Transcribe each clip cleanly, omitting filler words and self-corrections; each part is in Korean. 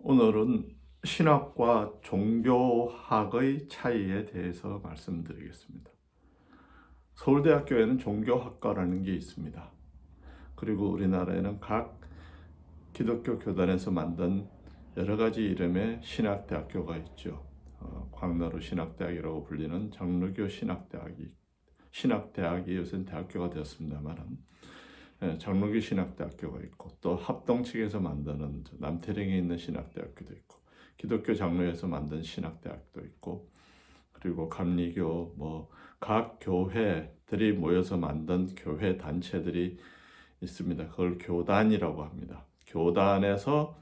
오늘은 신학과 종교학의 차이에 대해서 말씀드리겠습니다. 서울대학교에는 종교학과라는 게 있습니다. 그리고 우리나라에는 각 기독교 교단에서 만든 여러 가지 이름의 신학대학교가 있죠. 광나루 신학대학이라고 불리는 장로교 신학대학이 요새는 대학교가 되었습니다만, 장로교 신학대학교가 있고, 또 합동 측에서 만드는 남태령에 있는 신학대학교도 있고, 기독교 장로에서 만든 신학대학도 있고, 그리고 감리교 각 교회들이 모여서 만든 교회 단체들이 있습니다. 그걸 교단이라고 합니다. 교단에서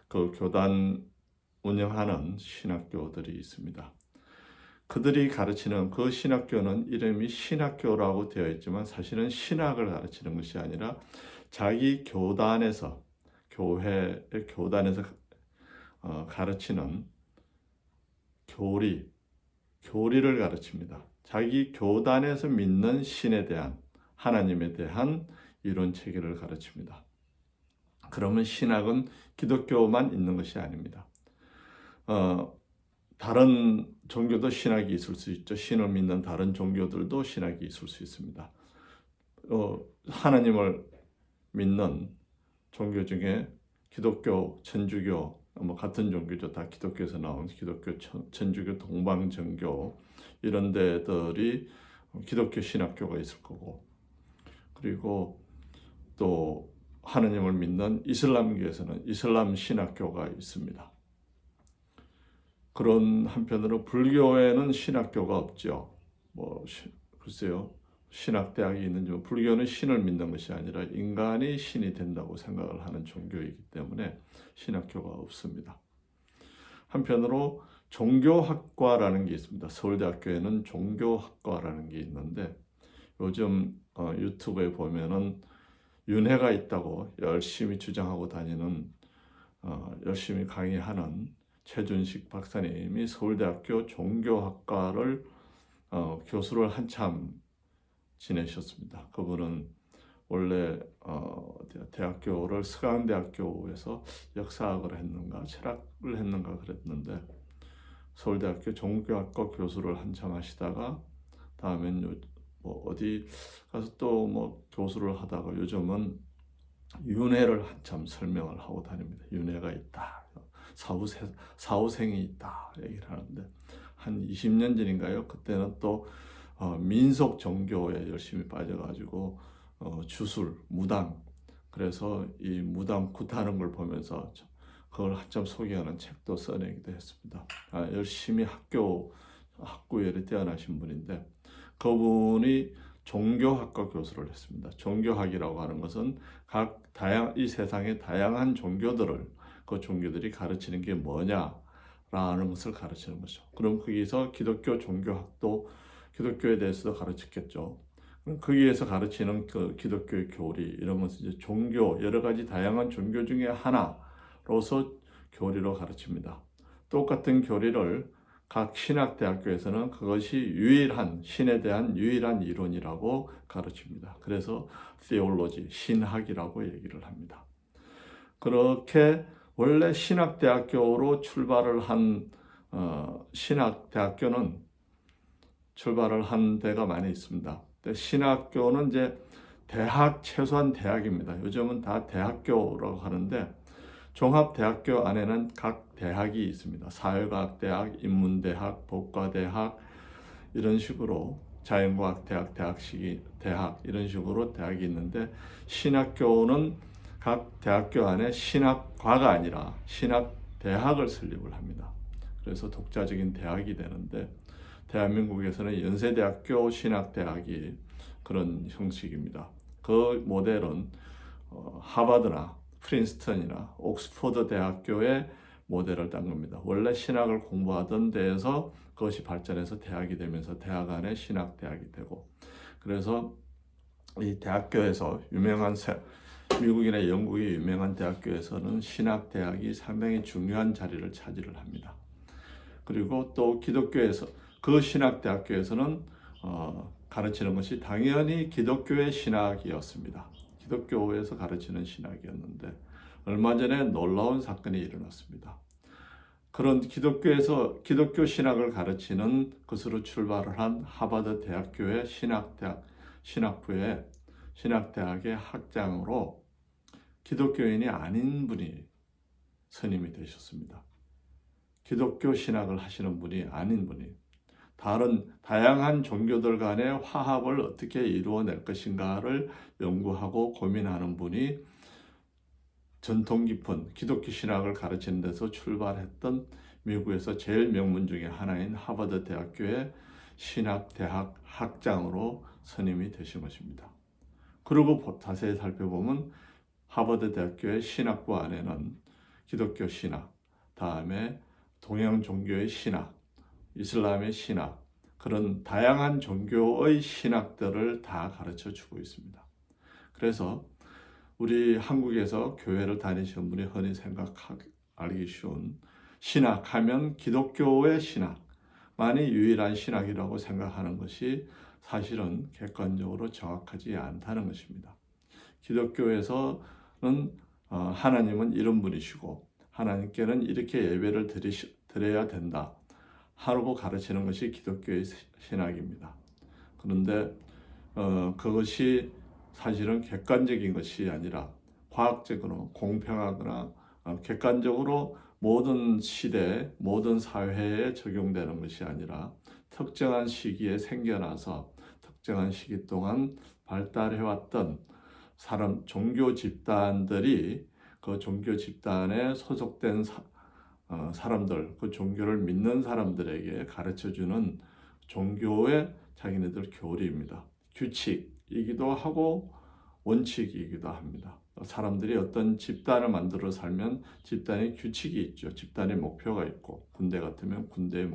그 교단 운영하는 신학교들이 있습니다. 그들이 가르치는 그 신학교는 이름이 신학교라고 되어 있지만 사실은 신학을 가르치는 것이 아니라 자기 교단에서 교단에서 가르치는 교리를 가르칩니다. 자기 교단에서 믿는 신에 대한, 하나님에 대한 이론 체계를 가르칩니다. 그러면 신학은 기독교만 있는 것이 아닙니다. 다른 종교도 신학이 있을 수 있죠. 신을 믿는 다른 종교들도 신학이 있을 수 있습니다. 하나님을 믿는 종교 중에 기독교, 천주교, 같은 종교죠. 다 기독교에서 나온 기독교, 천주교, 동방정교 이런 데들이 기독교 신학교가 있을 거고, 그리고 또 하나님을 믿는 이슬람교에서는 이슬람 신학교가 있습니다. 그런 한편으로 불교에는 신학교가 없죠. 글쎄요. 신학대학이 있는지, 불교는 신을 믿는 것이 아니라 인간이 신이 된다고 생각을 하는 종교이기 때문에 신학교가 없습니다. 한편으로 종교학과라는 게 있습니다. 서울대학교에는 종교학과라는 게 있는데, 요즘 유튜브에 보면은 윤회가 있다고 열심히 주장하고 다니는, 열심히 강의하는 최준식 박사님이 서울대학교 종교학과를 교수를 한참 지내셨습니다. 그분은 원래 대학교를 서강대학교에서 역사학을 했는가 철학을 했는가 그랬는데, 서울대학교 종교학과 교수를 한참 하시다가 다음엔 어디 가서 또 교수를 하다가 요즘은 윤회를 한참 설명을 하고 다닙니다. 윤회가 있다, 사후생이 있다 얘기를 하는데, 한 20년 전인가요? 그때는 또 민속 종교에 열심히 빠져가지고 주술, 무당, 그래서 이 무당 굿하는 걸 보면서 그걸 한참 소개하는 책도 써내기도 했습니다. 열심히 학구열이 뛰어나신 분인데, 그분이 종교학과 교수를 했습니다. 종교학이라고 하는 것은 이 세상의 다양한 종교들을, 그 종교들이 가르치는 게 뭐냐라는 것을 가르치는 거죠. 그럼 거기서 기독교 종교학도 기독교에 대해서도 가르쳤겠죠. 그럼 거기에서 가르치는 그 기독교의 교리, 이런 것은 이제 종교, 여러 가지 다양한 종교 중에 하나로서 교리로 가르칩니다. 똑같은 교리를 각 신학대학교에서는 그것이 유일한, 신에 대한 유일한 이론이라고 가르칩니다. 그래서 theology, 신학이라고 얘기를 합니다. 그렇게 원래 신학대학교로 출발을 한 신학대학교는 출발을 한 데가 많이 있습니다. 신학교는 이제 최소한 대학입니다. 요즘은 다 대학교라고 하는데, 종합대학교 안에는 각 대학이 있습니다. 사회과학대학, 인문대학, 법과대학 이런 식으로, 자연과학대학, 대학 이런 식으로 대학이 있는데, 신학교는 각 대학교 안에 신학과가 아니라 신학대학을 설립을 합니다. 그래서 독자적인 대학이 되는데, 대한민국에서는 연세대학교 신학대학이 그런 형식입니다. 그 모델은 하버드나 프린스턴이나 옥스퍼드 대학교의 모델을 딴 겁니다. 원래 신학을 공부하던 데에서 그것이 발전해서 대학이 되면서 대학 안에 신학대학이 되고, 그래서 이 대학교에서 미국이나 영국의 유명한 대학교에서는 신학대학이 상당히 중요한 자리를 차지를 합니다. 그리고 또 기독교에서, 그 신학대학교에서는 가르치는 것이 당연히 기독교의 신학이었습니다. 기독교에서 가르치는 신학이었는데, 얼마 전에 놀라운 사건이 일어났습니다. 그런 기독교 신학을 가르치는 것으로 출발을 한 하버드 대학교의 신학대학의 학장으로 기독교인이 아닌 분이 선임이 되셨습니다. 기독교 신학을 하시는 분이 아닌 분이 다양한 종교들 간의 화합을 어떻게 이루어낼 것인가를 연구하고 고민하는 분이 전통 깊은 기독교 신학을 가르치는 데서 출발했던 미국에서 제일 명문 중에 하나인 하버드 대학교의 신학대학 학장으로 선임이 되신 것입니다. 그리고 자세히 살펴보면 하버드 대학교의 신학부 안에는 기독교 신학, 다음에 동양 종교의 신학, 이슬람의 신학, 그런 다양한 종교의 신학들을 다 가르쳐 주고 있습니다. 그래서 우리 한국에서 교회를 다니시는 분이 흔히 알기 쉬운 신학하면 기독교의 신학만이 유일한 신학이라고 생각하는 것이 사실은 객관적으로 정확하지 않다는 것입니다. 기독교에서는 하나님은 이런 분이시고 하나님께는 이렇게 예배를 드려야 된다 하고 가르치는 것이 기독교의 신학입니다. 그런데 그것이 사실은 객관적인 것이 아니라 과학적으로 공평하거나 객관적으로 모든 시대, 모든 사회에 적용되는 것이 아니라 특정한 시기에 생겨나서 특정한 시기 동안 발달해왔던 종교 집단들이 그 종교 집단에 소속된 사람들, 그 종교를 믿는 사람들에게 가르쳐주는 종교의 자기네들 교리입니다. 규칙이기도 하고 원칙이기도 합니다. 사람들이 어떤 집단을 만들어 살면 집단의 규칙이 있죠. 집단의 목표가 있고, 군대 같으면 군대의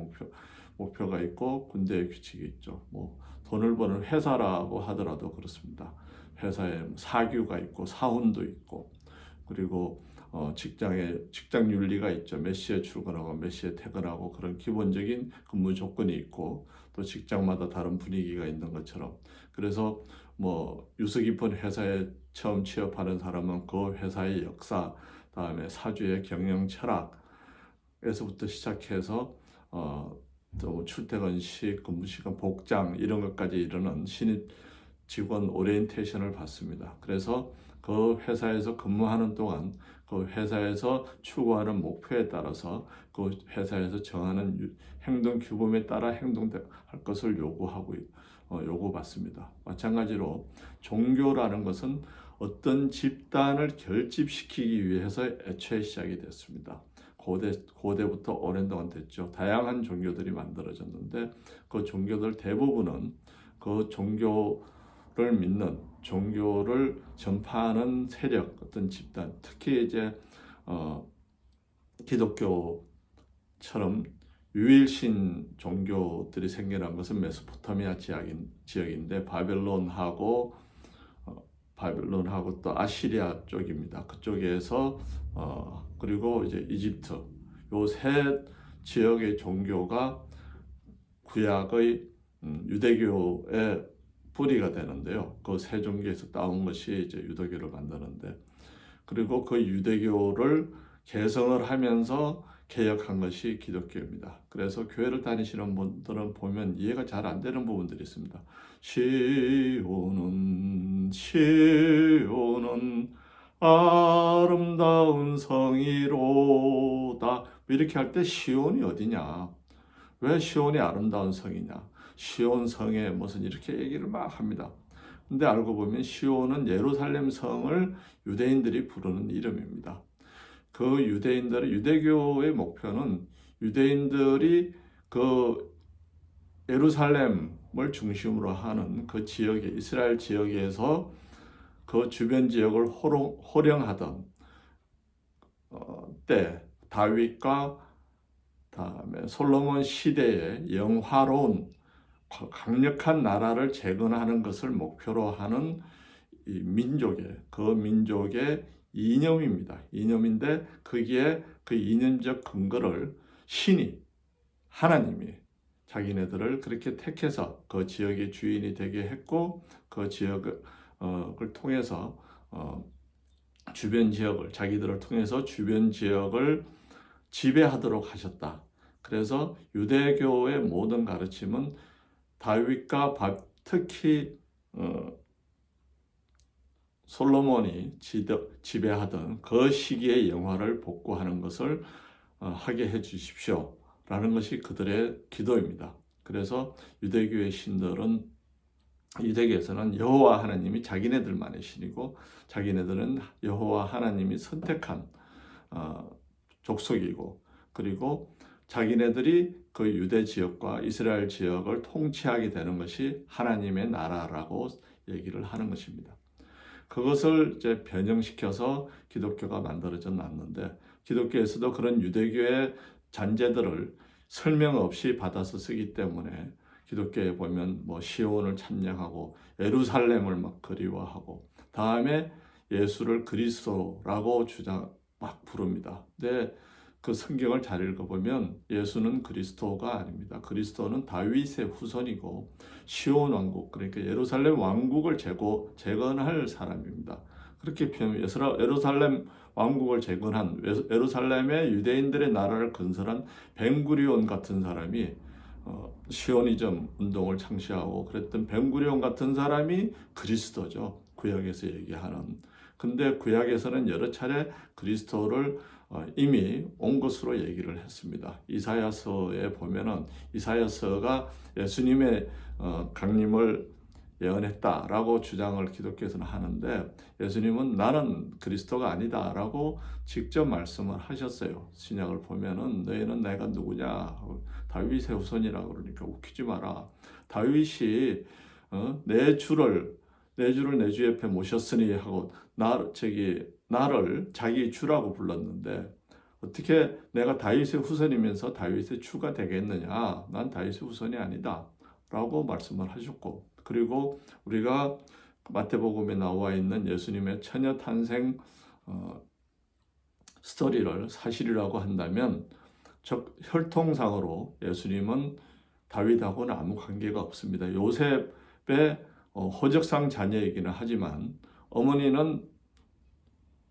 목표가 있고 군대의 규칙이 있죠. 돈을 버는 회사라고 하더라도 그렇습니다. 회사에 사규가 있고 사훈도 있고, 그리고 직장 윤리가 있죠. 몇 시에 출근하고 몇 시에 퇴근하고 그런 기본적인 근무 조건이 있고, 또 직장마다 다른 분위기가 있는 것처럼, 그래서 유서 깊은 회사에 처음 취업하는 사람은 그 회사의 역사, 다음에 사주의 경영 철학에서부터 시작해서 또 출퇴근 시, 근무 시간, 복장 이런 것까지 이르는 신입 직원 오리엔테이션을 받습니다. 그래서 그 회사에서 근무하는 동안 그 회사에서 추구하는 목표에 따라서 그 회사에서 정하는 행동 규범에 따라 행동할 것을 요구받습니다. 마찬가지로 종교라는 것은 어떤 집단을 결집시키기 위해서 애초에 시작이 됐습니다. 고대부터 오랜 동안 됐죠. 다양한 종교들이 만들어졌는데 그 종교들 대부분은 그 종교를 믿는, 종교를 전파하는 세력, 어떤 집단, 특히 이제 기독교처럼 유일신 종교들이 생겨난 것은 메소포타미아 지역인데 바벨론하고 또 아시리아 쪽입니다. 그쪽에서 그리고 이제 이집트, 요 세 지역의 종교가 구약의 유대교의 뿌리가 되는데요. 그 세 종교에서 따온 것이 이제 유대교를 만드는데, 그리고 그 유대교를 개성을 하면서 개혁한 것이 기독교입니다. 그래서 교회를 다니시는 분들은 보면 이해가 잘 안 되는 부분들이 있습니다. 시온은 아름다운 성이로다, 이렇게 할 때 시온이 어디냐, 왜 시온이 아름다운 성이냐, 시온 성에 무슨 이렇게 얘기를 막 합니다. 근데 알고 보면 시온은 예루살렘 성을 유대인들이 부르는 이름입니다. 그 유대교의 목표는 유대인들이 그 예루살렘을 중심으로 하는 그 지역에, 이스라엘 지역에서 그 주변 지역을 호령하던 때, 다윗과 다음에 솔로몬 시대의 영화로운 강력한 나라를 재건하는 것을 목표로 하는 이 민족의 이념입니다. 이념인데 거기에 그 이념적 근거를 하나님이 자기네들을 그렇게 택해서 그 지역의 주인이 되게 했고, 그 지역을 통해서 자기들을 통해서 주변 지역을 지배하도록 하셨다. 그래서 유대교의 모든 가르침은 다윗과 특히 솔로몬이 지배하던 그 시기의 영화를 복구하는 것을 하게 해 주십시오 라는 것이 그들의 기도입니다. 그래서 유대교의 신들은, 유대교에서는 여호와 하나님이 자기네들만의 신이고 자기네들은 여호와 하나님이 선택한 족속이고, 그리고 자기네들이 그 유대 지역과 이스라엘 지역을 통치하게 되는 것이 하나님의 나라라고 얘기를 하는 것입니다. 그것을 이제 변형시켜서 기독교가 만들어져 났는데, 기독교에서도 그런 유대교의 잔재들을 설명 없이 받아서 쓰기 때문에 기독교에 보면 뭐 시온을 찬양하고 예루살렘을 막 그리워하고, 다음에 예수를 그리스도라고 막 부릅니다. 근데 그 성경을 잘 읽어보면 예수는 그리스도가 아닙니다. 그리스도는 다윗의 후손이고 시온 왕국, 그러니까 예루살렘 왕국을 재건할 사람입니다. 그렇게 표현하면 예루살렘 왕국을 재건한, 예루살렘의 유대인들의 나라를 건설한 벤구리온 같은 사람이 시오니즘 운동을 창시하고 그랬던 벤구리온 같은 사람이 그리스도죠. 구약에서 얘기하는. 근데 구약에서는 여러 차례 그리스도를 이미 온 것으로 얘기를 했습니다. 이사야서에 보면은 이사야서가 예수님의 강림을 예언했다라고 주장을 기독교에서는 하는데, 예수님은 나는 그리스도가 아니다라고 직접 말씀을 하셨어요. 신약을 보면은 너희는 내가 누구냐, 다윗의 후손이라 그러니까 웃기지 마라. 다윗이 내 주를 내 주 옆에 모셨으니 하고 나를 자기 주라고 불렀는데, 어떻게 내가 다윗의 후손이면서 다윗의 주가 되겠느냐? 난 다윗의 후손이 아니다 라고 말씀을 하셨고, 그리고 우리가 마태복음에 나와 있는 예수님의 처녀 탄생 스토리를 사실이라고 한다면, 혈통상으로 예수님은 다윗하고는 아무 관계가 없습니다. 요셉의 호적상 자녀이기는 하지만, 어머니는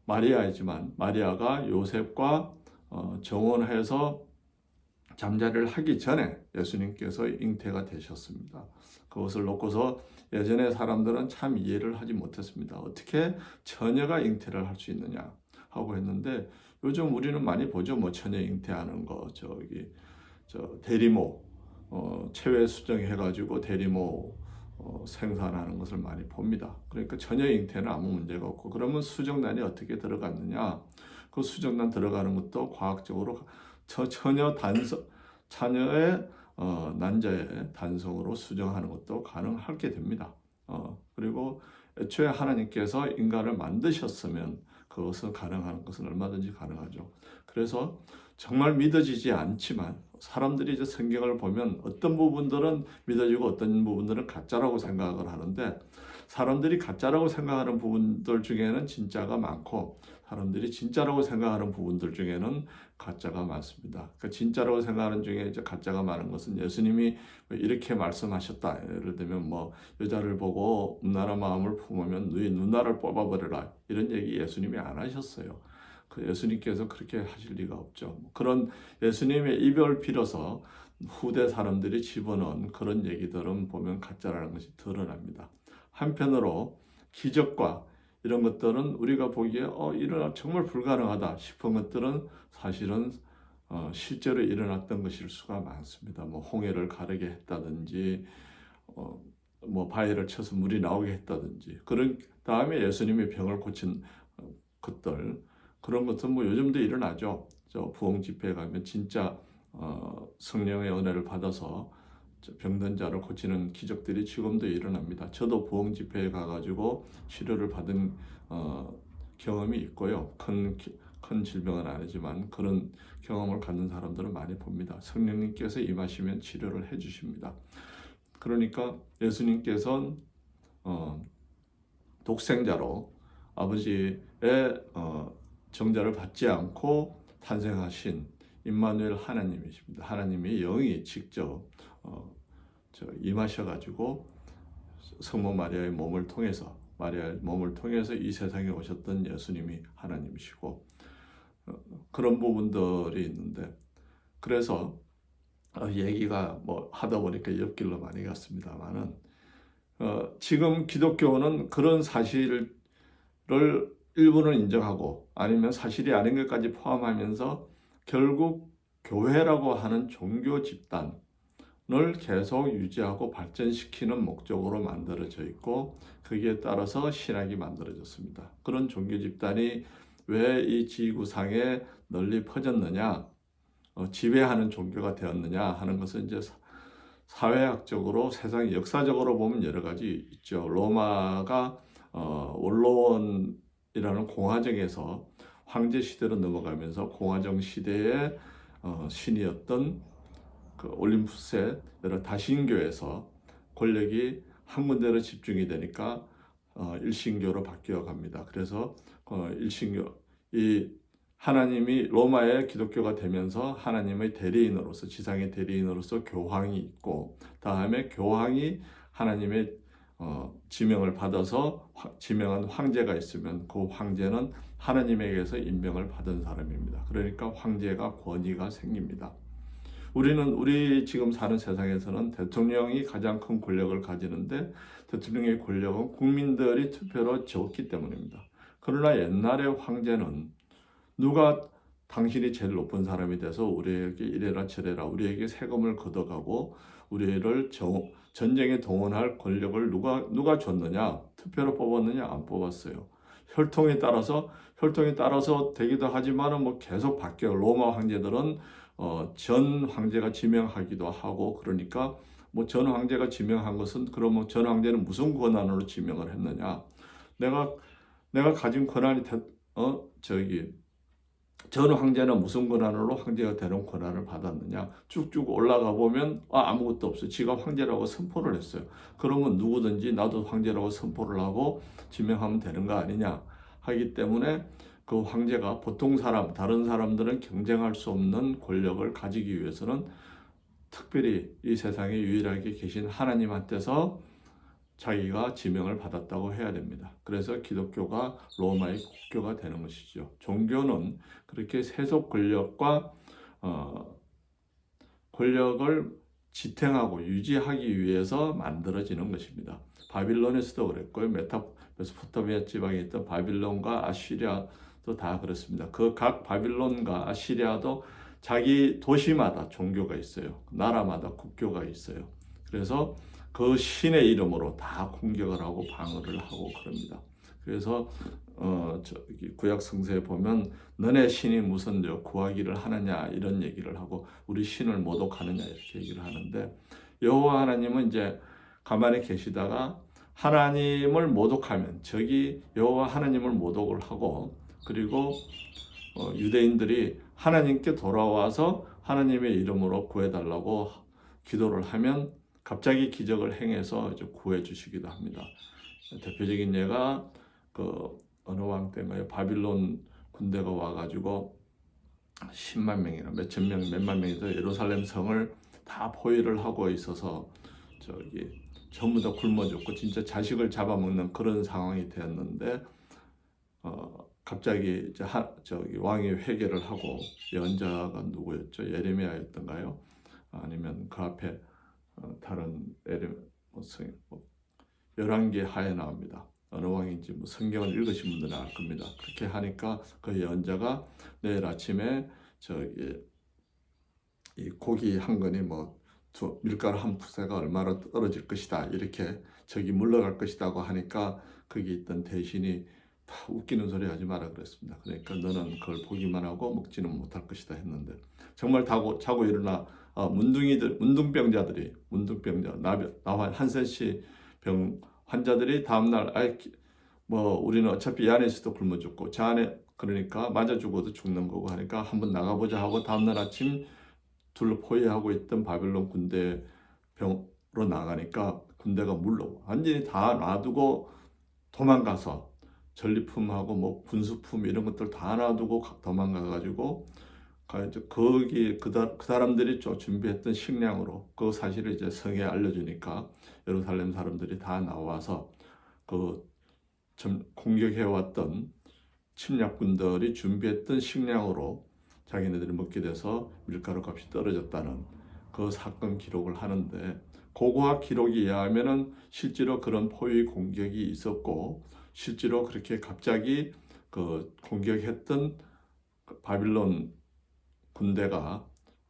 마리아이지만 마리아가 요셉과 정혼해서 잠자리를 하기 전에 예수님께서 잉태가 되셨습니다. 그것을 놓고서 예전의 사람들은 참 이해를 하지 못했습니다. 어떻게 처녀가 잉태를 할 수 있느냐 하고 했는데, 요즘 우리는 많이 보죠. 뭐 처녀 잉태하는 거, 대리모 체외 수정해가지고 대리모 생산하는 것을 많이 봅니다. 그러니까 처녀 잉태는 아무 문제가 없고, 그러면 수정란이 어떻게 들어갔느냐? 그 수정란 들어가는 것도 과학적으로 자녀의 난자의 단성으로 수정하는 것도 가능하게 됩니다. 그리고 애초에 하나님께서 인간을 만드셨으면 그것은 가능한 것은 얼마든지 가능하죠. 그래서 정말 믿어지지 않지만 사람들이 이제 성경을 보면 어떤 부분들은 믿어지고 어떤 부분들은 가짜라고 생각을 하는데, 사람들이 가짜라고 생각하는 부분들 중에는 진짜가 많고, 사람들이 진짜라고 생각하는 부분들 중에는 가짜가 많습니다. 그러니까 진짜라고 생각하는 중에 이제 가짜가 많은 것은, 예수님이 이렇게 말씀하셨다. 예를 들면 뭐 여자를 보고 음란한 마음을 품으면 너희 누나를 뽑아버려라, 이런 얘기 예수님이 안 하셨어요. 그 예수님께서 그렇게 하실 리가 없죠. 그런 예수님의 입을 빌어서 후대 사람들이 집어넣은 그런 얘기들은 보면 가짜라는 것이 드러납니다. 한편으로 기적과 이런 것들은 우리가 보기에 정말 불가능하다 싶은 것들은 사실은 실제로 일어났던 것일 수가 많습니다. 뭐 홍해를 가르게 했다든지, 뭐 바위를 쳐서 물이 나오게 했다든지, 그런 다음에 예수님이 병을 고친 것들, 그런 것은 뭐 요즘도 일어나죠. 부흥 집회에 가면 진짜 성령의 은혜를 받아서 병든 자를 고치는 기적들이 지금도 일어납니다. 저도 부흥 집회에 가가지고 치료를 받은 경험이 있고요. 큰 질병은 아니지만 그런 경험을 갖는 사람들은 많이 봅니다. 성령님께서 임하시면 치료를 해주십니다. 그러니까 예수님께서는 독생자로 아버지의 정자를 받지 않고 탄생하신 임마누엘 하나님이십니다. 하나님이 영이 직접 임하셔가지고 성모 마리아의 몸을 통해서 이 세상에 오셨던 예수님이 하나님이시고, 그런 부분들이 있는데, 그래서 얘기가 뭐 하다 보니까 옆길로 많이 갔습니다만은, 지금 기독교는 그런 사실을 일부는 인정하고 아니면 사실이 아닌 것까지 포함하면서 결국 교회라고 하는 종교 집단을 계속 유지하고 발전시키는 목적으로 만들어져 있고, 거기에 따라서 신학이 만들어졌습니다. 그런 종교 집단이 왜 이 지구상에 널리 퍼졌느냐, 지배하는 종교가 되었느냐 하는 것은 이제 사회학적으로, 세상 역사적으로 보면 여러 가지 있죠. 로마가 원로원이라는 공화정에서 황제 시대로 넘어가면서 공화정 시대의 신이었던 그 올림푸스의 여러 다신교에서 권력이 한 군데로 집중이 되니까 일신교로 바뀌어 갑니다. 그래서 일신교, 이 하나님이 로마의 기독교가 되면서 하나님의 대리인으로서, 지상의 대리인으로서 교황이 있고, 다음에 교황이 하나님의 지명을 받아서 지명한 황제가 있으면 그 황제는 하나님에게서 임명을 받은 사람입니다. 그러니까 황제가 권위가 생깁니다. 우리 지금 사는 세상에서는 대통령이 가장 큰 권력을 가지는데, 대통령의 권력은 국민들이 투표로 줬기 때문입니다. 그러나 옛날의 황제는 누가 당신이 제일 높은 사람이 돼서 우리에게 이래라 저래라, 우리에게 세금을 걷어가고 우리를 전쟁에 동원할 권력을 누가 줬느냐? 투표로 뽑았느냐? 안 뽑았어요. 혈통에 따라서 되기도 하지만은 뭐 계속 바뀌어요. 로마 황제들은 전 황제가 지명하기도 하고, 그러니까 뭐 전 황제가 지명한 것은, 그러면 전 황제는 무슨 권한으로 지명을 했느냐? 내가 가진 권한이 전 황제는 무슨 권한으로 황제가 되는 권한을 받았느냐? 쭉쭉 올라가 보면 아무것도 없어요. 지가 황제라고 선포를 했어요. 그러면 누구든지 나도 황제라고 선포를 하고 지명하면 되는 거 아니냐 하기 때문에, 그 황제가 보통 사람, 다른 사람들은 경쟁할 수 없는 권력을 가지기 위해서는 특별히 이 세상에 유일하게 계신 하나님한테서 자기가 지명을 받았다고 해야 됩니다. 그래서 기독교가 로마의 국교가 되는 것이죠. 종교는 그렇게 세속 권력과 권력을 지탱하고 유지하기 위해서 만들어지는 것입니다. 바빌론에서도 그랬고요. 메소포타미아 지방에 있던 바빌론과 아시리아도 다 그렇습니다. 그 각 바빌론과 아시리아도 자기 도시마다 종교가 있어요. 나라마다 국교가 있어요. 그래서 그 신의 이름으로 다 공격을 하고 방어를 하고 그럽니다. 그래서 구약 성서에 보면 너네 신이 무슨 구하기를 하느냐 이런 얘기를 하고, 우리 신을 모독하느냐 이렇게 얘기를 하는데, 여호와 하나님은 이제 가만히 계시다가 하나님을 모독하면, 저기 여호와 하나님을 모독을 하고, 그리고 유대인들이 하나님께 돌아와서 하나님의 이름으로 구해달라고 기도를 하면 갑자기 기적을 행해서 이제 구해 주시기도 합니다. 대표적인 예가 어느 왕 때인가요? 바빌론 군대가 와가지고 10만 명이나 몇천 명, 몇만 명이서 예루살렘 성을 다 포위를 하고 있어서 전부 다 굶어 죽고 진짜 자식을 잡아먹는 그런 상황이 되었는데, 갑자기 이제 왕이 회개를 하고, 예언자가 누구였죠? 예레미야였던가요? 아니면 그 앞에 다른 열왕기 하에 나옵니다. 어느 왕인지 성경을 읽으신 분들은 알 겁니다. 그렇게 하니까 그 예언자가 내일 아침에 이 고기 한 건이 밀가루 한 푸세가 얼마나 떨어질 것이다, 이렇게 물러갈 것이라고 하니까 거기 있던 대신이 다 웃기는 소리 하지 마라 그랬습니다. 그러니까 너는 그걸 보기만 하고 먹지는 못할 것이다 했는데, 정말 자고 일어나 문둥병자들이 나와 한센씨 병 환자들이 다음날 우리는 어차피 이 안에서도 굶어 죽고 저 안에, 그러니까 맞아 죽어도 죽는 거고 하니까 한번 나가보자 하고 다음날 아침 둘러 포위하고 있던 바빌론 군대 병으로 나가니까 군대가 완전히 다 놔두고 도망가서 전리품하고 군수품 이런 것들 다 놔두고 도망가가지고, 거기 그 사람들이 준비했던 식량으로 그 사실을 이제 성에 알려주니까 예루살렘 사람들이 다 나와서 공격해왔던 침략군들이 준비했던 식량으로 자기네들이 먹게 돼서 밀가루 값이 떨어졌다는 그 사건 기록을 하는데, 고고학 기록에 의하면은 실제로 그런 포위 공격이 있었고, 실제로 그렇게 갑자기 그 공격했던 바빌론 군대가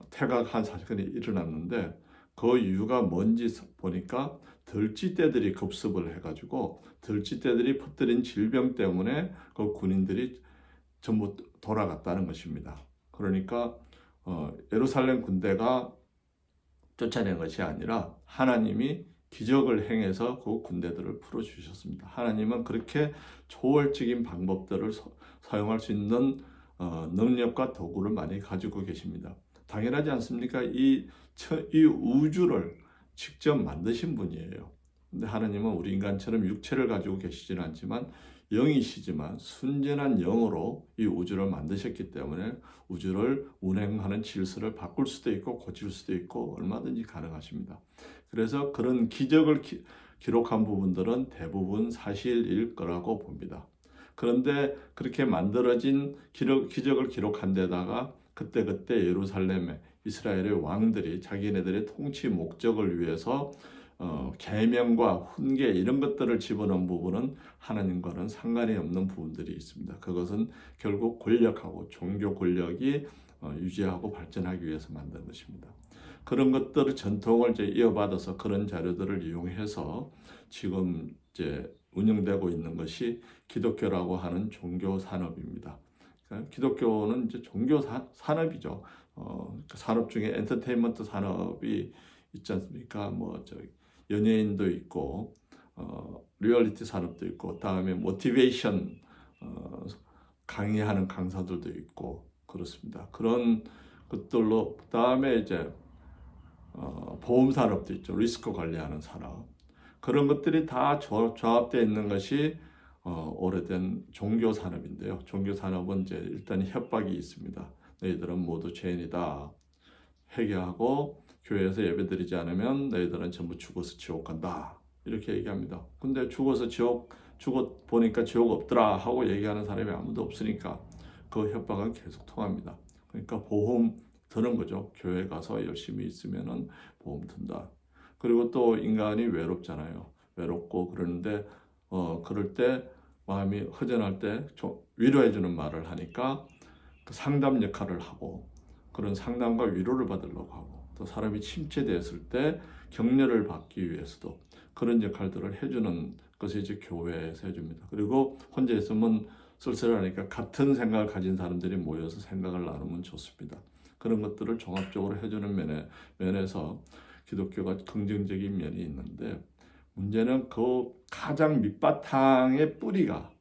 퇴각한 사건이 일어났는데, 그 이유가 뭔지 보니까 들쥐떼들이 급습을 해가지고 들쥐떼들이 퍼뜨린 질병 때문에 그 군인들이 전부 돌아갔다는 것입니다. 그러니까 예루살렘 군대가 쫓아낸 것이 아니라 하나님이 기적을 행해서 그 군대들을 풀어주셨습니다. 하나님은 그렇게 초월적인 방법들을 사용할 수 있는 능력과 도구를 많이 가지고 계십니다. 당연하지 않습니까? 이 우주를 직접 만드신 분이에요. 근데 하나님은 우리 인간처럼 육체를 가지고 계시지는 않지만 영이시지만 순전한 영으로 이 우주를 만드셨기 때문에 우주를 운행하는 질서를 바꿀 수도 있고 고칠 수도 있고 얼마든지 가능하십니다. 그래서 그런 기적을 기록한 부분들은 대부분 사실일 거라고 봅니다. 그런데 그렇게 만들어진 기적을 기록한 데다가 그때그때 예루살렘에 이스라엘의 왕들이 자기네들의 통치 목적을 위해서 계명과 훈계 이런 것들을 집어넣은 부분은 하나님과는 상관이 없는 부분들이 있습니다. 그것은 결국 권력하고 종교 권력이 유지하고 발전하기 위해서 만든 것입니다. 그런 것들을 전통을 이제 이어받아서 그런 자료들을 이용해서 지금 이제 운영되고 있는 것이 기독교라고 하는 종교 산업입니다. 기독교는 이제 종교 산업이죠. 산업 중에 엔터테인먼트 산업이 있지 않습니까? 연예인도 있고, 리얼리티 산업도 있고, 다음에 모티베이션 강의하는 강사들도 있고 그렇습니다. 그런 것들로 다음에 이제 보험 산업도 있죠. 리스크 관리하는 산업. 그런 것들이 다 조합되어 있는 것이 오래된 종교 산업인데요. 종교 산업은 이제 일단 협박이 있습니다. 너희들은 모두 죄인이다. 회개하고 교회에서 예배드리지 않으면 너희들은 전부 죽어서 지옥 간다. 이렇게 얘기합니다. 근데 죽어 보니까 지옥 없더라 하고 얘기하는 사람이 아무도 없으니까 그 협박은 계속 통합니다. 그러니까 보험 드는 거죠. 교회 가서 열심히 있으면은 보험 든다. 그리고 또 인간이 외롭잖아요. 외롭고 그러는데 그럴 때 마음이 허전할 때 위로해주는 말을 하니까 그 상담 역할을 하고 그런 상담과 위로를 받으려고 하고 또 사람이 침체되었을 때 격려를 받기 위해서도 그런 역할들을 해주는 것이 이제 교회에서 해줍니다. 그리고 혼자 있으면 쓸쓸하니까 같은 생각을 가진 사람들이 모여서 생각을 나누면 좋습니다. 그런 것들을 종합적으로 해주는 면에서 기독교가 긍정적인 면이 있는데, 문제는 그 가장 밑바탕의 뿌리가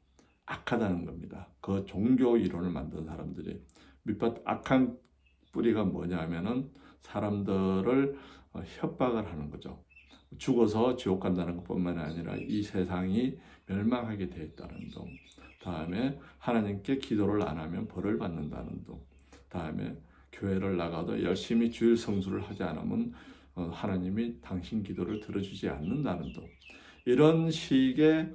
악하다는 겁니다. 그 종교 이론을 만든 사람들이 악한 뿌리가 뭐냐 하면은 사람들을 협박을 하는 거죠. 죽어서 지옥 간다는 것뿐만 아니라 이 세상이 멸망하게 되어 있다는 등, 다음에 하나님께 기도를 안 하면 벌을 받는다는 등, 다음에 교회를 나가도 열심히 주일 성수를 하지 않으면 하나님이 당신 기도를 들어주지 않는다는 등, 이런 식의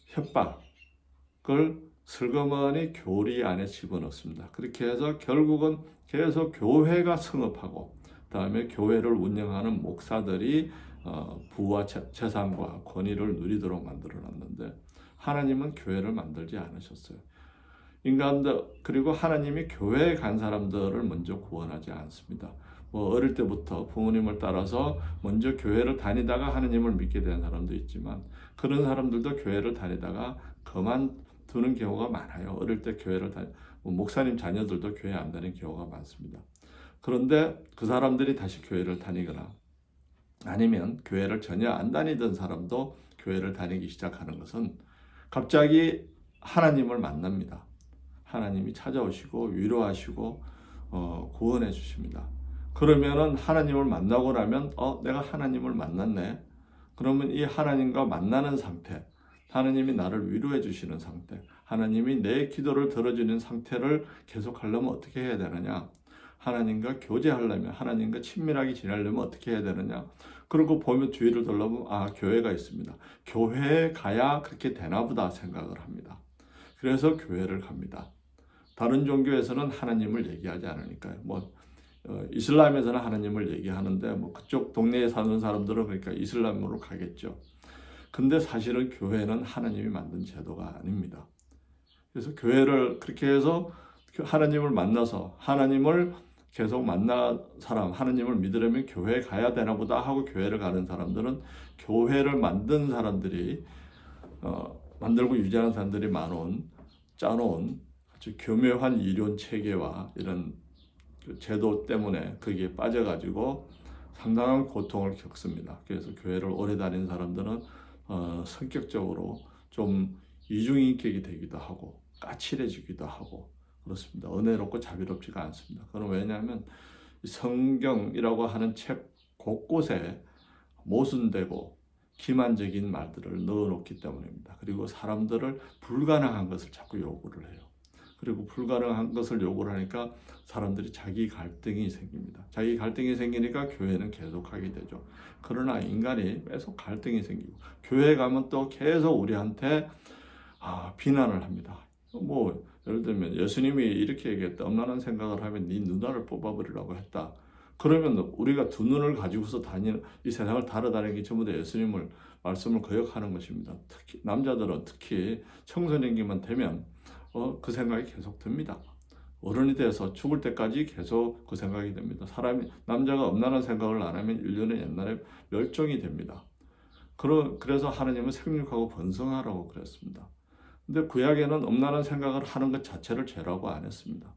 협박을 슬그머니 교리 안에 집어넣습니다. 그렇게 해서 결국은 계속 교회가 성업하고 그다음에 교회를 운영하는 목사들이 부와 재산과 권위를 누리도록 만들어놨는데, 하나님은 교회를 만들지 않으셨어요. 인간들, 그리고 하나님이 교회에 간 사람들을 먼저 구원하지 않습니다. 어릴 때부터 부모님을 따라서 먼저 교회를 다니다가 하나님을 믿게 된 사람도 있지만, 그런 사람들도 교회를 다니다가 그만두는 경우가 많아요. 어릴 때 목사님 자녀들도 교회 안 다니는 경우가 많습니다. 그런데 그 사람들이 다시 교회를 다니거나 아니면 교회를 전혀 안 다니던 사람도 교회를 다니기 시작하는 것은 갑자기 하나님을 만납니다. 하나님이 찾아오시고 위로하시고 구원해 주십니다. 그러면은 하나님을 만나고 나면 내가 하나님을 만났네. 그러면 이 하나님과 만나는 상태, 하나님이 나를 위로해 주시는 상태, 하나님이 내 기도를 들어주는 상태를 계속하려면 어떻게 해야 되느냐? 하나님과 교제하려면, 하나님과 친밀하게 지내려면 어떻게 해야 되느냐? 그리고 보면 주위를 둘러보면 교회가 있습니다. 교회에 가야 그렇게 되나 보다 생각을 합니다. 그래서 교회를 갑니다. 다른 종교에서는 하나님을 얘기하지 않으니까요. 이슬람에서는 하나님을 얘기하는데 그쪽 동네에 사는 사람들은 그러니까 이슬람으로 가겠죠. 근데 사실은 교회는 하나님이 만든 제도가 아닙니다. 그래서 교회를 그렇게 해서 하나님을 만나서 하나님을 계속 만나 사람, 하나님을 믿으려면 교회에 가야 되나 보다 하고 교회를 가는 사람들은 교회를 만든 사람들이 만들고 유지하는 사람들이 짜놓은 아주 교묘한 이론 체계와 이런 제도 때문에 거기에 빠져가지고 상당한 고통을 겪습니다. 그래서 교회를 오래 다닌 사람들은 성격적으로 좀 이중인격이 되기도 하고 까칠해지기도 하고 그렇습니다. 은혜롭고 자비롭지가 않습니다. 그건 왜냐하면 성경이라고 하는 책 곳곳에 모순되고 기만적인 말들을 넣어놓기 때문입니다. 그리고 사람들을 불가능한 것을 자꾸 요구를 해요. 그리고 불가능한 것을 요구를 하니까 사람들이 자기 갈등이 생깁니다. 자기 갈등이 생기니까 교회는 계속하게 되죠. 그러나 인간이 계속 갈등이 생기고 교회 가면 또 계속 우리한테 비난을 합니다. 예를 들면 예수님이 이렇게 얘기했다. 엄란한 생각을 하면 네 누나를 뽑아버리라고 했다. 그러면 우리가 두 눈을 가지고서 이 세상을 달아다니는 게 전부 다 예수님을 말씀을 거역하는 것입니다. 특히 남자들은 특히 청소년기만 되면 그 생각이 계속 듭니다. 어른이 돼서 죽을 때까지 계속 그 생각이 됩니다. 남자가 엄란한 생각을 안 하면 인류는 옛날에 멸종이 됩니다. 그래서 하나님은 생육하고 번성하라고 그랬습니다. 근데 구약에는 엄란한 생각을 하는 것 자체를 죄라고 안 했습니다.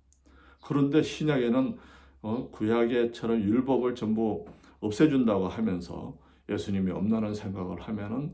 그런데 신약에는 구약에처럼 율법을 전부 없애준다고 하면서 예수님이 엄란한 생각을 하면은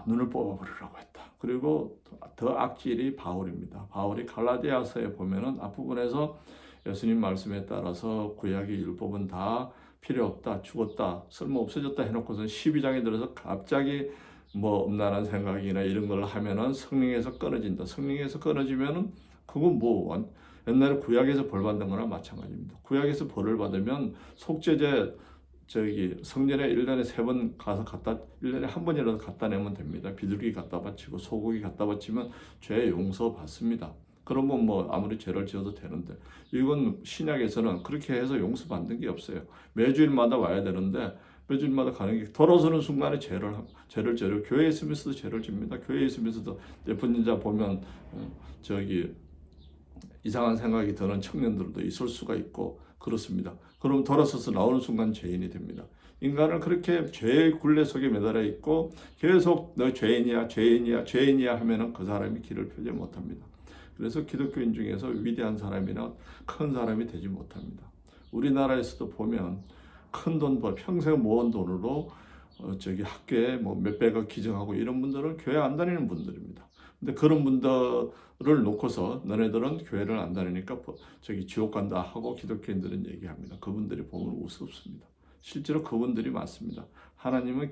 눈을 뽑아버리라고 했다. 그리고 더 악질이 바울입니다. 바울이 갈라디아서에 보면은 앞부분에서 예수님 말씀에 따라서 구약의 율법은 다 필요 없다, 죽었다, 쓸모 없어졌다 해놓고서 12장에 들어서 갑자기 엄란한 생각이나 이런 걸 하면은 성령에서 끊어진다. 성령에서 끊어지면은 그건 옛날에 구약에서 벌 받는 거나 마찬가지입니다. 구약에서 벌을 받으면 속죄제 성전에 1년에 3번 가서 1년에 한 번이라도 갖다 내면 됩니다. 비둘기 갖다 바치고 소고기 갖다 바치면 죄 용서 받습니다. 그러면 아무리 죄를 지어도 되는데 이건 신약에서는 그렇게 해서 용서 받는 게 없어요. 매주일마다 와야 되는데 매주일마다 가는 게 돌아서는 순간에 죄를 져요. 교회에 있으면서도 죄를 집니다. 교회에 있으면서도 예쁜 여자 보면 이상한 생각이 드는 청년들도 있을 수가 있고 그렇습니다. 그럼 돌아서서 나오는 순간 죄인이 됩니다. 인간은 그렇게 죄의 굴레 속에 매달려 있고 계속 너 죄인이야 하면은 그 사람이 길을 펴지 못합니다. 그래서 기독교인 중에서 위대한 사람이나 큰 사람이 되지 못합니다. 우리나라에서도 보면 큰 돈 평생 모은 돈으로 학교에 몇백억 기증하고 이런 분들은 교회 안 다니는 분들입니다. 근데 그런 분들을 놓고서 너네들은 교회를 안 다니니까 지옥 간다 하고 기독교인들은 얘기합니다. 그분들이 보면 우습습니다. 실제로 그분들이 맞습니다. 하나님은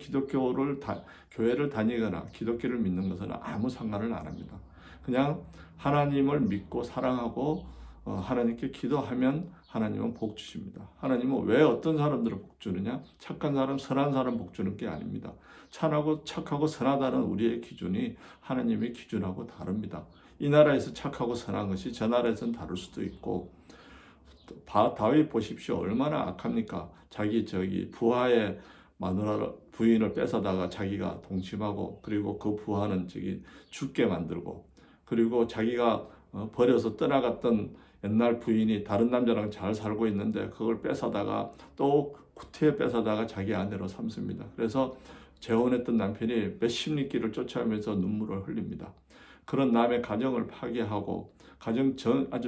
교회를 다니거나 기독교를 믿는 것은 아무 상관을 안 합니다. 그냥 하나님을 믿고 사랑하고 하나님께 기도하면 하나님은 복 주십니다. 하나님은 왜 어떤 사람들을 복 주느냐? 착한 사람, 선한 사람 복 주는 게 아닙니다. 착하고 선하다는 우리의 기준이 하나님의 기준하고 다릅니다. 이 나라에서 착하고 선한 것이 저 나라에서는 다를 수도 있고 다윗 보십시오. 얼마나 악합니까? 자기 부하의 마누라 부인을 뺏어다가 자기가 동침하고 그리고 그 부하는 죽게 만들고 그리고 자기가 버려서 떠나갔던 옛날 부인이 다른 남자랑 잘 살고 있는데 그걸 뺏어다가 또 구태에 뺏어다가 자기 아내로 삼습니다. 그래서 재혼했던 남편이 몇십 리길을 쫓아오면서 눈물을 흘립니다. 그런 남의 가정을 파괴하고 아주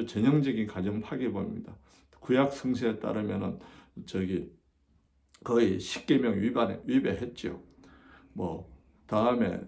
전형적인 가정 파괴범입니다. 구약 성서에 따르면은 거의 십계명 위배했죠. 다음에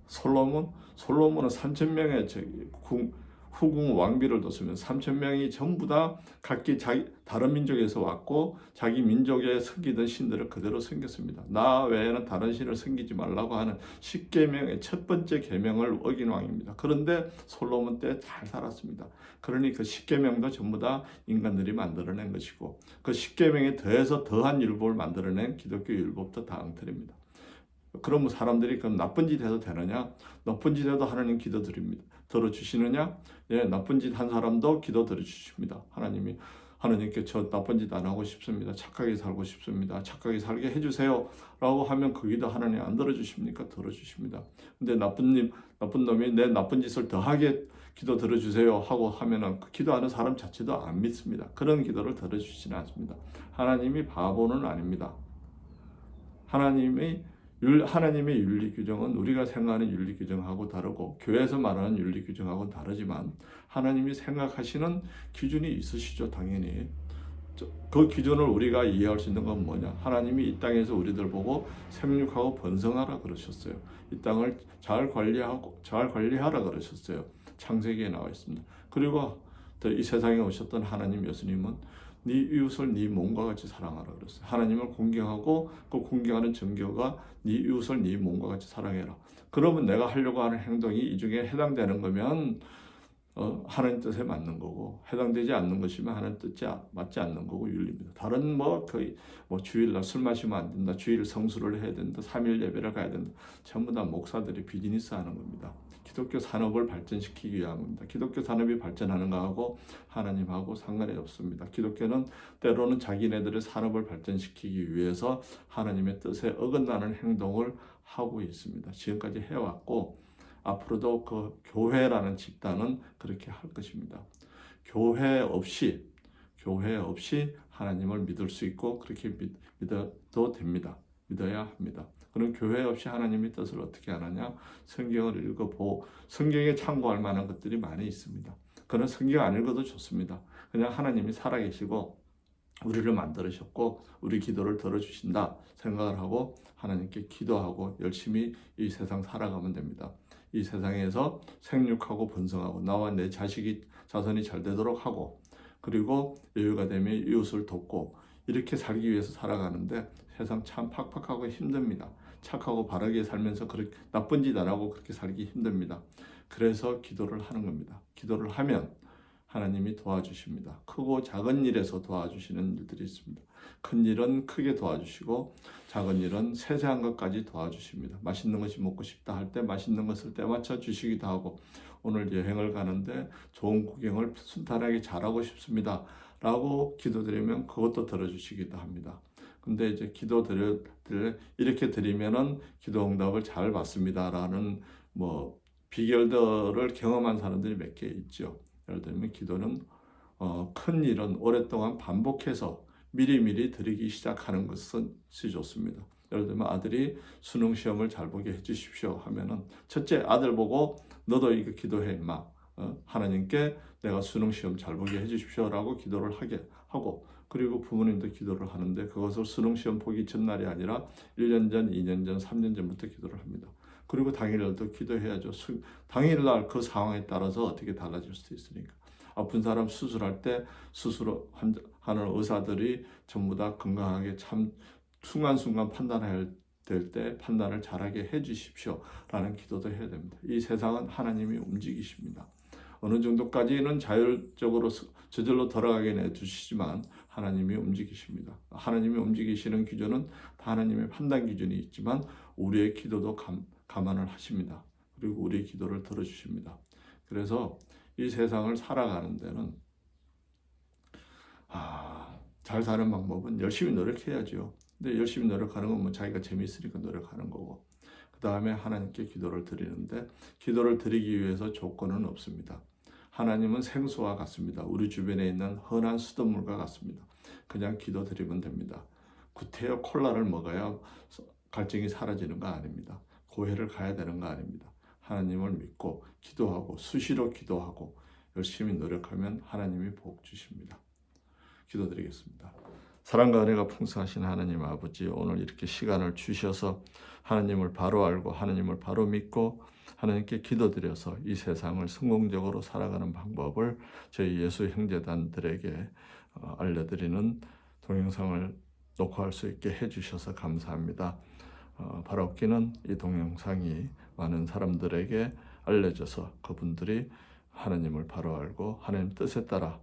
솔로몬은 3,000명의 후궁 왕비를 뒀으면 3,000명이 전부 다 각기 다른 민족에서 왔고 자기 민족에 섬기던 신들을 그대로 섬겼습니다. 나 외에는 다른 신을 섬기지 말라고 하는 십계명의 첫 번째 계명을 어긴 왕입니다. 그런데 솔로몬 때 잘 살았습니다. 그러니 그 십계명도 전부 다 인간들이 만들어낸 것이고 그 십계명에 더해서 더한 율법을 만들어낸 기독교 율법도 다 엉터리입니다. 그러면 사람들이 그럼 나쁜 짓 해도 되느냐? 나쁜 짓 해도 하나님 기도 드립니다. 들어주시느냐? 예, 나쁜 짓 한 사람도 기도 들어주십니다. 하나님께 저 나쁜 짓 안 하고 싶습니다. 착하게 살고 싶습니다. 착하게 살게 해주세요. 라고 하면 그 기도 하나님 안 들어주십니까? 들어주십니다. 근데 나쁜 놈이 내 나쁜 짓을 더하게 기도 들어주세요 하고 하면은 그 기도하는 사람 자체도 안 믿습니다. 그런 기도를 들어주시지는 않습니다. 하나님이 바보는 아닙니다. 하나님의 윤리 규정은 우리가 생각하는 윤리 규정하고 다르고 교회에서 말하는 윤리 규정하고는 다르지만 하나님이 생각하시는 기준이 있으시죠. 당연히 그 기준을 우리가 이해할 수 있는 건 뭐냐? 하나님이 이 땅에서 우리들 보고 생육하고 번성하라 그러셨어요. 이 땅을 잘 관리하라 그러셨어요. 창세기에 나와 있습니다. 그리고 이 세상에 오셨던 하나님 예수님은 네 이웃을 네 몸과 같이 사랑하라 그랬어요. 하나님을 공경하고 그 공경하는 정교가 네 이웃을 네 몸과 같이 사랑해라. 그러면 내가 하려고 하는 행동이 이 중에 해당되는 거면 하나님 뜻에 맞는 거고, 해당되지 않는 것이면 하나님 뜻에 맞지 않는 거고 윤리입니다. 다른 거의 주일날 술 마시면 안 된다, 주일 성수를 해야 된다, 3일 예배를 가야 된다, 전부 다 목사들이 비즈니스 하는 겁니다. 기독교 산업을 발전시키기 위함입니다. 기독교 산업이 발전하는 거하고 하나님하고 상관이 없습니다. 기독교는 때로는 자기네들의 산업을 발전시키기 위해서 하나님의 뜻에 어긋나는 행동을 하고 있습니다. 지금까지 해왔고 앞으로도 그 교회라는 집단은 그렇게 할 것입니다. 교회 없이 하나님을 믿을 수 있고 그렇게 믿어도 됩니다. 믿어야 합니다. 그럼 교회 없이 하나님의 뜻을 어떻게 하느냐? 성경을 읽어보고 성경에 참고할 만한 것들이 많이 있습니다. 그런 성경 안 읽어도 좋습니다. 그냥 하나님이 살아계시고 우리를 만들으셨고 우리 기도를 들어주신다 생각을 하고 하나님께 기도하고 열심히 이 세상 살아가면 됩니다. 이 세상에서 생육하고 번성하고 나와 내 자손이 잘 되도록 하고 그리고 여유가 되면 이웃을 돕고 이렇게 살기 위해서 살아가는데 세상 참 팍팍하고 힘듭니다. 착하고 바르게 살면서 그렇게 나쁜 짓 안 하고 그렇게 살기 힘듭니다. 그래서 기도를 하는 겁니다. 기도를 하면 하나님이 도와주십니다. 크고 작은 일에서 도와주시는 일들이 있습니다. 큰 일은 크게 도와주시고 작은 일은 세세한 것까지 도와주십니다. 맛있는 것이 먹고 싶다 할 때 맛있는 것을 때맞춰 주시기도 하고 오늘 여행을 가는데 좋은 구경을 순탄하게 잘하고 싶습니다. 라고 기도드리면 그것도 들어주시기도 합니다. 근데 이제 이렇게 드리면은 기도 응답을 잘 받습니다. 라는 비결들을 경험한 사람들이 몇 개 있죠. 예를 들면 기도는 큰 일은 오랫동안 반복해서 미리미리 드리기 시작하는 것이 좋습니다. 예를 들면 아들이 수능 시험을 잘 보게 해주십시오 하면은 첫째 아들 보고 너도 이거 기도해 임마. 하나님께 내가 수능 시험 잘 보게 해주십시오 라고 기도를 하게 하고 그리고 부모님도 기도를 하는데 그것을 수능 시험 보기 전날이 아니라 1년 전, 2년 전, 3년 전부터 기도를 합니다. 그리고 당일날도 기도해야죠. 당일날 그 상황에 따라서 어떻게 달라질 수도 있으니까. 아픈 사람 수술할 때 수술하는 의사들이 전부 다 건강하게 참 순간순간 판단해야 될 때 판단을 잘하게 해주십시오 라는 기도도 해야 됩니다. 이 세상은 하나님이 움직이십니다. 어느 정도까지는 자율적으로 저절로 돌아가게 내주시지만 하나님이 움직이십니다. 하나님이 움직이시는 기준은 다 하나님의 판단 기준이 있지만 우리의 기도도 감안을 하십니다. 그리고 우리의 기도를 들어주십니다. 그래서 이 세상을 살아가는 데는 잘 사는 방법은 열심히 노력해야죠. 근데 열심히 노력하는 건 자기가 재미있으니까 노력하는 거고 그 다음에 하나님께 기도를 드리는데 기도를 드리기 위해서 조건은 없습니다. 하나님은 생수와 같습니다. 우리 주변에 있는 흔한 수돗물과 같습니다. 그냥 기도 드리면 됩니다. 구태여 콜라를 먹어야 갈증이 사라지는 거 아닙니다. 교회를 가야 되는 거 아닙니다. 하나님을 믿고 기도하고 수시로 기도하고 열심히 노력하면 하나님이 복 주십니다. 기도드리겠습니다. 사랑과 은혜가 풍성하신 하나님 아버지, 오늘 이렇게 시간을 주셔서 하나님을 바로 알고 하나님을 바로 믿고 하나님께 기도드려서 이 세상을 성공적으로 살아가는 방법을 저희 예수 형제단들에게 알려드리는 동영상을 녹화할 수 있게 해주셔서 감사합니다. 바라옵기는 이 동영상이 많은 사람들에게 알려져서 그분들이 하나님을 바로 알고 하나님 뜻에 따라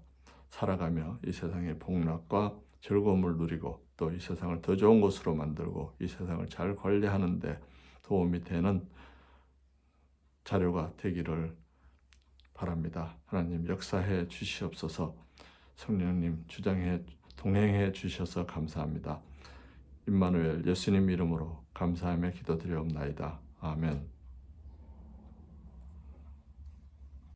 살아가며 이 세상의 복락과 즐거움을 누리고 또 이 세상을 더 좋은 곳으로 만들고 이 세상을 잘 관리하는 데 도움이 되는 자료가 되기를 바랍니다. 하나님 역사해 주시옵소서. 성령님 동행해 주셔서 감사합니다. 임마누엘 예수님 이름으로 감사하며 기도드리옵나이다. 아멘.